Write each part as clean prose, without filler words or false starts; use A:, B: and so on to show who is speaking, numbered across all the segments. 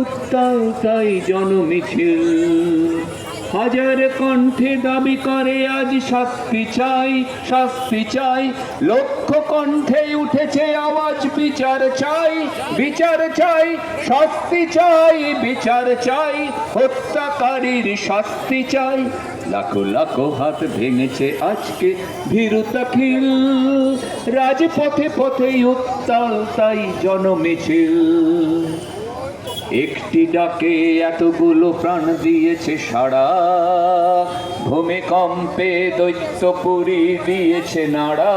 A: উত্তাল তাই জনমিছিল, হাজার কণ্ঠে দাবি করে আজ শাস্তি চাই, শাস্তি চাই। লক্ষ কণ্ঠে উঠেছে আওয়াজ বিচার চাই, বিচার চাই। শাস্তি চাই, বিচার চাই, হত্যাকারীর শাস্তি চাই। লাখো লাখো হাত ভেঙেছে আজকে ভীরুতাখিল, রাজপথে পথে উত্তাল তাই জনমিছিল। একটি ডাকে এতগুলো প্রাণ দিয়েছে সাড়া, ভূমিকম্পে দৈত্যপুরী দিয়েছে নাড়া।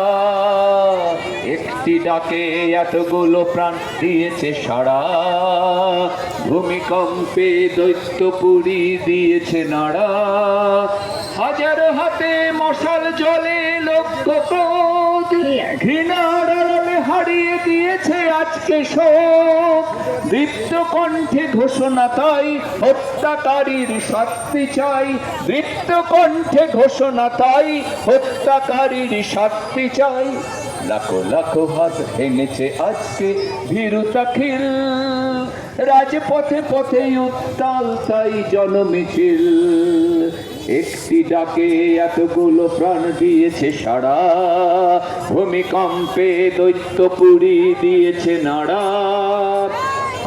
A: একটি ডাকে এতগুলো প্রাণ দিয়েছে সাড়া, ভূমিকম্পে দৈত্যপুরী দিয়েছে নাড়া। হাজার হাতে মশাল জ্বলে লক্ষ ক্রোধ, ঘৃণার আড়ালে হারিয়ে দিয়েছে আজকে শোক। দীপ্ত কণ্ঠে ঘোষণা তাই, হত্যাকারীর শাস্তি চাই। দীপ্ত কণ্ঠে ঘোষণা তাই, হত্যাকারীর শাস্তি চাই। লাখো লাখো হাত ভেঙেছে আজকে ভীরুতাখিল, রাজপথে পথে উত্তাল তাই জনমিছিল। একটি ডাকে এতগুলো প্রাণ দিয়েছে সাড়া, ভূমিকম্পে দৈত্যপুরী দিয়েছে নাড়া।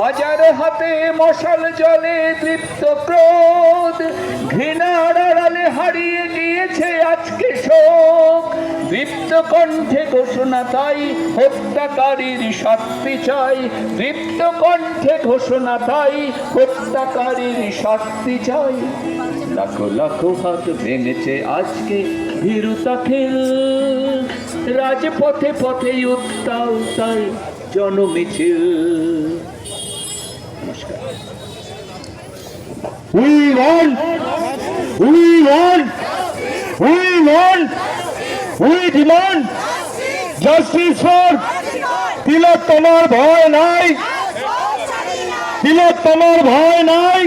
A: হাজার হাতে মশাল জ্বলে দীপ্ত ক্রোধ, ঘৃণার আড়ালে হারিয়ে গিয়েছে আজকে শোক। দীপ্ত কণ্ঠে ঘোষণা তাই, হত্যাকারীর শাস্তি চাই। দীপ্ত কণ্ঠে ঘোষণা তাই, হত্যাকারীর শাস্তি চাই। লাখো লাখো হাত ভেঙেছে আজকে ভীরুতাখিল, রাজপথে পথে উত্তাল তাই জনমিছিল। নমস্কার।
B: We want, we want, we want, we demand justice for তিলোত্তমার ভয় নাই, তিলোত্তমার ভয় নাই।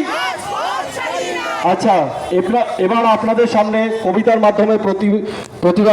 B: আচ্ছা, এবার আপনাদের সামনে কবিতার মাধ্যমে প্রতিবাদ